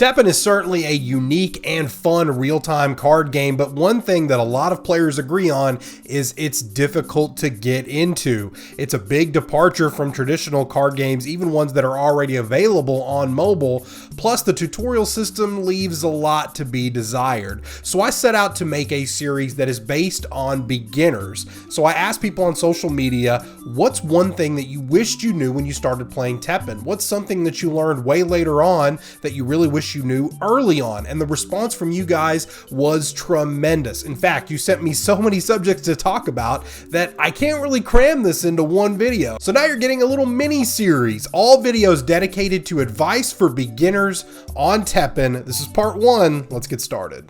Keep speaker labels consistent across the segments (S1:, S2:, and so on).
S1: TEPPEN is certainly a unique and fun real-time card game, but one thing that a lot of players agree on is it's difficult to get into. It's a big departure from traditional card games, even ones that are already available on mobile, plus the tutorial system leaves a lot to be desired. So I set out to make a series that is based on beginners. So I asked people on social media, what's one thing that you wished you knew when you started playing TEPPEN? What's something that you learned way later on that you really wish you knew early on? And the response from you guys was tremendous. In fact, you sent me so many subjects to talk about that I can't really cram this into one video. So now you're getting a little mini series, all videos dedicated to advice for beginners on TEPPEN. This is part 1. Let's get started.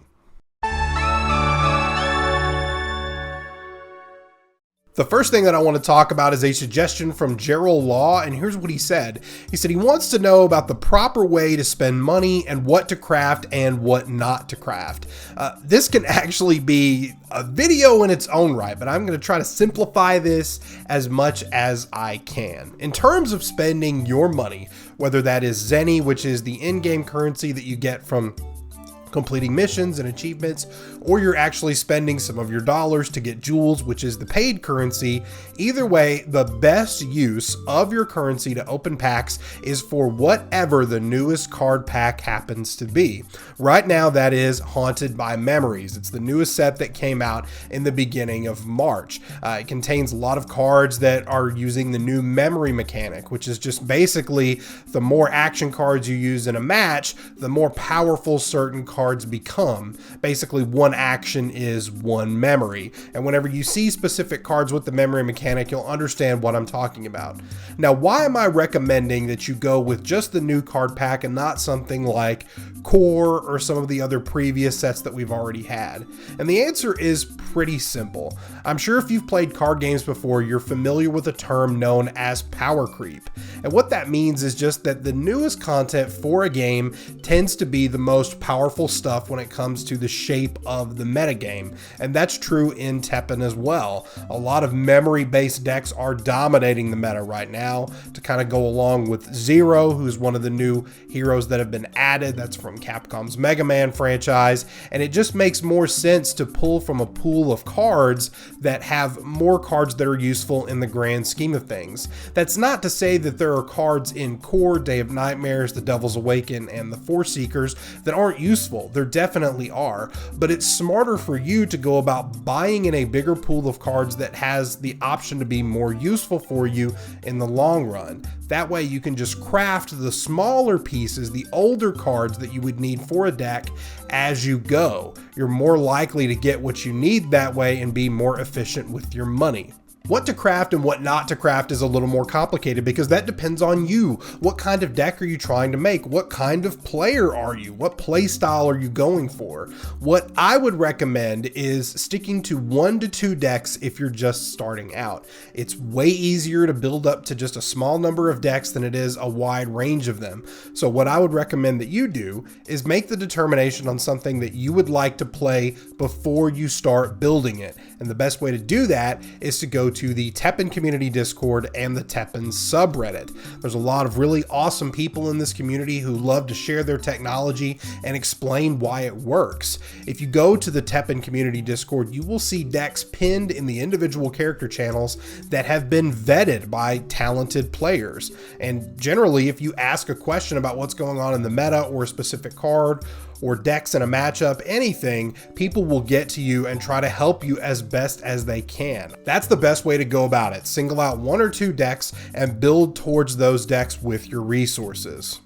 S1: The first thing that I want to talk about is a suggestion from Gerald Law, and here's what he said. He said he wants to know about the proper way to spend money and what to craft and what not to craft. This can actually be a video in its own right, but I'm going to try to simplify this as much as I can. In terms of spending your money, whether that is Zenny, which is the in-game currency that you get from completing missions and achievements, or you're actually spending some of your dollars to get jewels, which is the paid currency. Either way, the best use of your currency to open packs is for whatever the newest card pack happens to be. Right now, that is Haunted by Memories. It's the newest set that came out in the beginning of March. It contains a lot of cards that are using the new memory mechanic, which is just basically the more action cards you use in a match, the more powerful certain cards become. Basically, one action is one memory, and whenever you see specific cards with the memory mechanic, you'll understand what I'm talking about. Now, why am I recommending that you go with just the new card pack and not something like Core or some of the other previous sets that we've already had? And the answer is pretty simple. I'm sure if you've played card games before, you're familiar with a term known as power creep. And what that means is just that the newest content for a game tends to be the most powerful stuff when it comes to the shape of the metagame. And that's true in TEPPEN as well. A lot of memory-based decks are dominating the meta right now, to kind of go along with Zero, who's one of the new heroes that have been added. That's from Capcom's Mega Man franchise. And it just makes more sense to pull from a pool of cards that have more cards that are useful in the grand scheme of things. That's not to say that there are cards in Core, Day of Nightmares, The Devil's Awaken, and the Force Seekers that aren't useful. There definitely are, but it's smarter for you to go about buying in a bigger pool of cards that has the option to be more useful for you in the long run. That way you can just craft the smaller pieces, the older cards that you would need for a deck as you go. You're more likely to get what you need that way and be more efficient with your money. What to craft and what not to craft is a little more complicated because that depends on you. What kind of deck are you trying to make? What kind of player are you? What play style are you going for? What I would recommend is sticking to 1 to 2 decks if you're just starting out. It's way easier to build up to just a small number of decks than it is a wide range of them. So what I would recommend that you do is make the determination on something that you would like to play before you start building it. And the best way to do that is to go to the TEPPEN community Discord and the TEPPEN subreddit. There's a lot of really awesome people in this community who love to share their technology and explain why it works. If you go to the TEPPEN community Discord, you will see decks pinned in the individual character channels that have been vetted by talented players. And generally, if you ask a question about what's going on in the meta or a specific card or decks in a matchup, anything, people will get to you and try to help you as best as they can. That's the best way to go about it. Single out 1 or 2 decks and build towards those decks with your resources.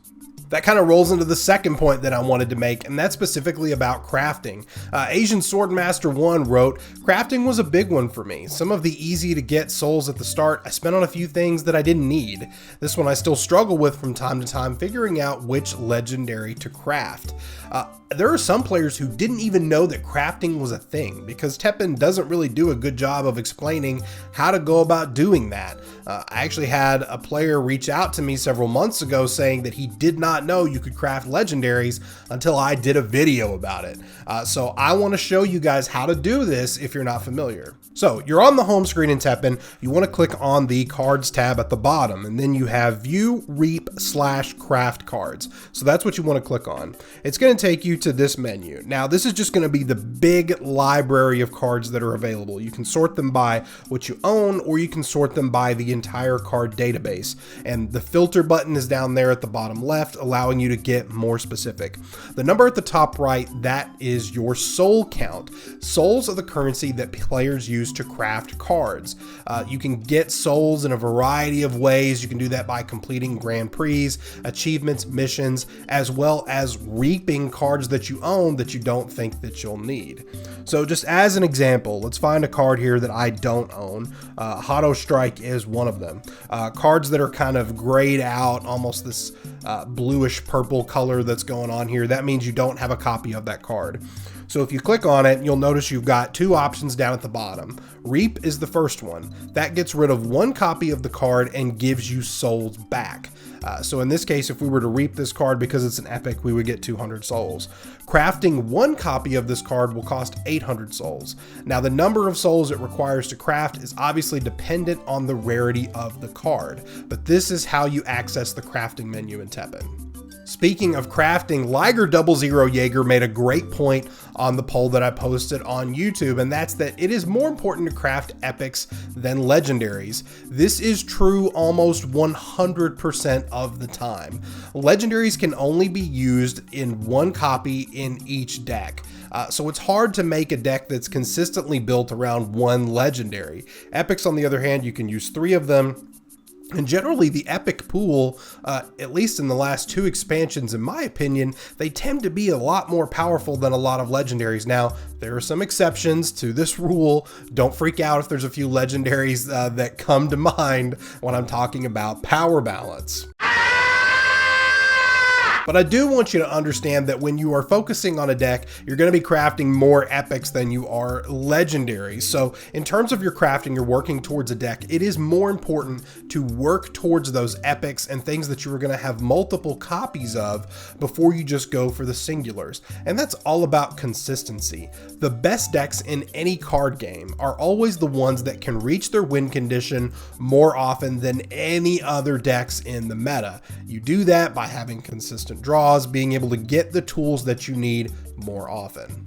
S1: That kind of rolls into the second point that I wanted to make, and that's specifically about crafting. Asian Swordmaster 1 wrote, "Crafting was a big one for me. Some of the easy to get souls at the start I spent on a few things that I didn't need. This one I still struggle with from time to time, figuring out which legendary to craft." There are some players who didn't even know that crafting was a thing because TEPPEN doesn't really do a good job of explaining how to go about doing that. I actually had a player reach out to me several months ago saying that he did not not know you could craft legendaries until I did a video about it. So I want to show you guys how to do this if you're not familiar. So you're on the home screen in TEPPEN. You want to click on the cards tab at the bottom, and then you have view, reap, / craft cards. So that's what you want to click on. It's going to take you to this menu. Now this is just going to be the big library of cards that are available. You can sort them by what you own, or you can sort them by the entire card database. And the filter button is down there at the bottom left, allowing you to get more specific. The number at the top right, that is your soul count. Souls are the currency that players use to craft cards. You can get souls in a variety of ways. You can do that by completing Grand Prix, achievements, missions, as well as reaping cards that you own that you don't think that you'll need. So just as an example, let's find a card here that I don't own. Hotto Strike is one of them. Cards that are kind of grayed out, almost this bluish purple color that's going on here. That means you don't have a copy of that card. So if you click on it, you'll notice you've got two options down at the bottom. Reap is the first one. That gets rid of one copy of the card and gives you souls back. So in this case, if we were to reap this card because it's an epic, we would get 200 souls. Crafting one copy of this card will cost 800 souls. Now the number of souls it requires to craft is obviously dependent on the rarity of the card, but this is how you access the crafting menu in TEPPEN. Speaking of crafting, Liger00 Jaeger made a great point on the poll that I posted on YouTube, and that's that it is more important to craft epics than legendaries. This is true almost 100% of the time. Legendaries can only be used in one copy in each deck. So it's hard to make a deck that's consistently built around one legendary. Epics, on the other hand, you can use 3 of them. And generally the epic pool, at least in the last 2 expansions, in my opinion, they tend to be a lot more powerful than a lot of legendaries. Now, there are some exceptions to this rule. Don't freak out if there's a few legendaries that come to mind when I'm talking about power balance. But I do want you to understand that when you are focusing on a deck, you're going to be crafting more epics than you are legendaries. So in terms of your crafting, you're working towards a deck. It is more important to work towards those epics and things that you are going to have multiple copies of before you just go for the singulars. And that's all about consistency. The best decks in any card game are always the ones that can reach their win condition more often than any other decks in the meta. You do that by having consistent draws, being able to get the tools that you need more often.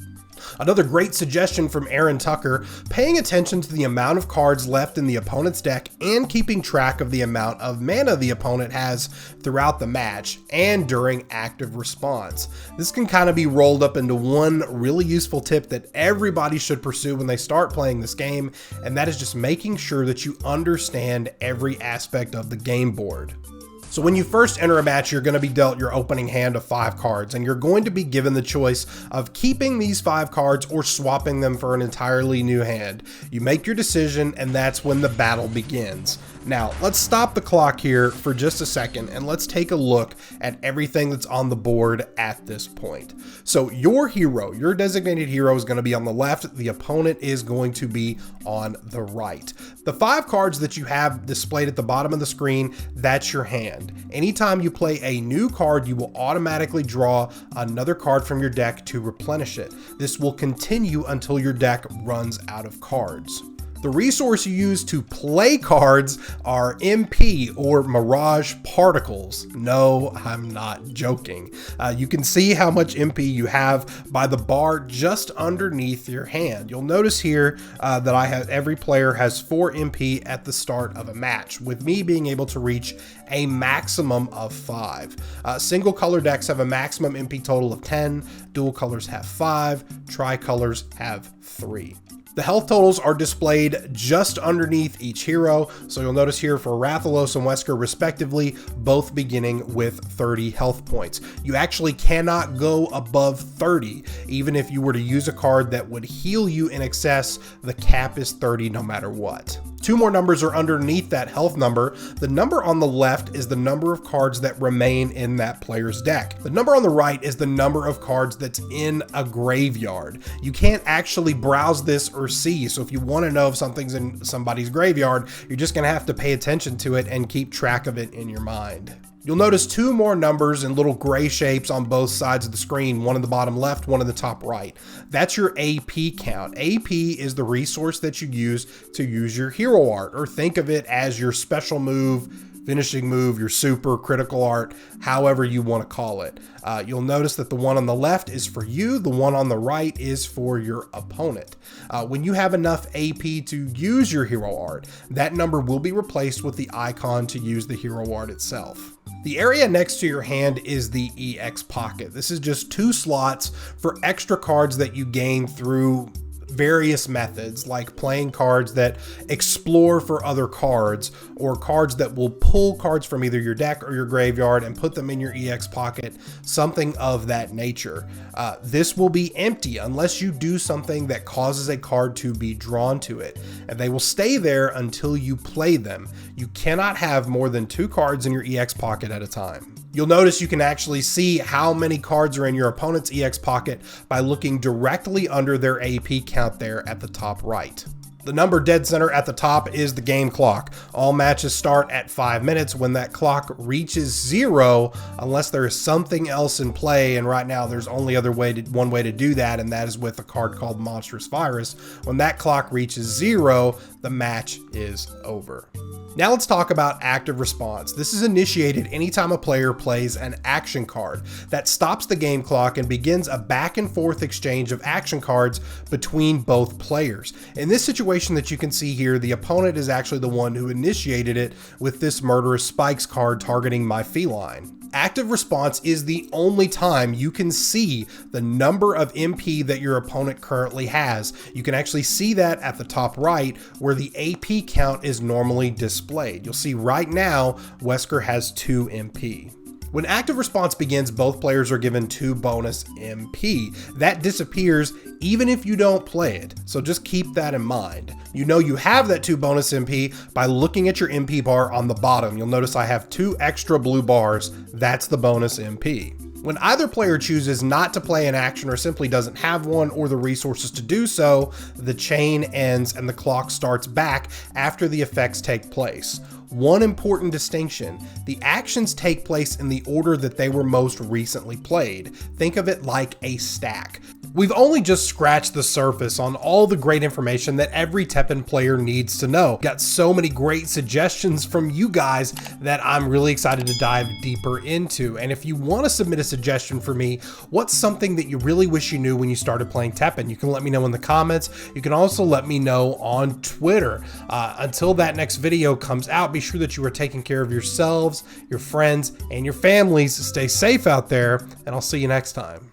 S1: Another great suggestion from Aaron Tucker, paying attention to the amount of cards left in the opponent's deck and keeping track of the amount of mana the opponent has throughout the match and during active response. This can kind of be rolled up into one really useful tip that everybody should pursue when they start playing this game, and that is just making sure that you understand every aspect of the game board. So when you first enter a match, you're going to be dealt your opening hand of 5 cards, and you're going to be given the choice of keeping these 5 cards or swapping them for an entirely new hand. You make your decision, and that's when the battle begins. Now, let's stop the clock here for just a second, and let's take a look at everything that's on the board at this point. So your hero, your designated hero, is going to be on the left. The opponent is going to be on the right. The 5 cards that you have displayed at the bottom of the screen, that's your hand. Anytime you play a new card, you will automatically draw another card from your deck to replenish it. This will continue until your deck runs out of cards. The resource you use to play cards are MP, or Mirage Particles. No, I'm not joking. You can see how much MP you have by the bar just underneath your hand. You'll notice here that every player has 4 MP at the start of a match, with me being able to reach a maximum of 5. Single color decks have a maximum MP total of 10, dual colors have 5, tricolors have 3. The health totals are displayed just underneath each hero, so you'll notice here for Rathalos and Wesker respectively, both beginning with 30 health points. You actually cannot go above 30, even if you were to use a card that would heal you in excess, the cap is 30 no matter what. 2 more numbers are underneath that health number. The number on the left is the number of cards that remain in that player's deck. The number on the right is the number of cards that's in a graveyard. You can't actually browse this or see, so if you want to know if something's in somebody's graveyard, you're just going to have to pay attention to it and keep track of it in your mind. You'll notice two more numbers in little gray shapes on both sides of the screen, one in the bottom left, one in the top right. That's your AP count. AP is the resource that you use to use your hero art, or think of it as your special move, finishing move, your super critical art, however you want to call it. You'll notice that the one on the left is for you, the one on the right is for your opponent. When you have enough AP to use your hero art, that number will be replaced with the icon to use the hero art itself. The area next to your hand is the EX pocket. This is just 2 slots for extra cards that you gain through various methods, like playing cards that explore for other cards, or cards that will pull cards from either your deck or your graveyard and put them in your EX pocket, something of that nature. This will be empty unless you do something that causes a card to be drawn to it, and they will stay there until you play them. You cannot have more than 2 cards in your EX pocket at a time. You'll notice you can actually see how many cards are in your opponent's EX pocket by looking directly under their AP count there at the top right. The number dead center at the top is the game clock. All matches start at 5 minutes. When that clock reaches 0, unless there is something else in play, and right now there's only one way to do that, and that is with a card called Monstrous Virus. When that clock reaches 0, the match is over. Now let's talk about active response. This is initiated anytime a player plays an action card that stops the game clock and begins a back and forth exchange of action cards between both players. In this situation that you can see here, the opponent is actually the one who initiated it with this Murderous Spikes card targeting my feline. Active response is the only time you can see the number of MP that your opponent currently has. You can actually see that at the top right where the AP count is normally displayed. You'll see right now Wesker has 2 MP. When active response begins, both players are given 2 bonus MP. That disappears even if you don't play it, so just keep that in mind. You know you have that 2 bonus MP by looking at your MP bar on the bottom. You'll notice I have 2 extra blue bars. That's the bonus MP. When either player chooses not to play an action or simply doesn't have one or the resources to do so, the chain ends and the clock starts back after the effects take place. One important distinction: the actions take place in the order that they were most recently played. Think of it like a stack. We've only just scratched the surface on all the great information that every TEPPEN player needs to know. Got so many great suggestions from you guys that I'm really excited to dive deeper into. And if you want to submit a suggestion for me, what's something that you really wish you knew when you started playing TEPPEN? You can let me know in the comments. You can also let me know on Twitter. Until that next video comes out, be sure that you are taking care of yourselves, your friends, and your families. Stay safe out there, and I'll see you next time.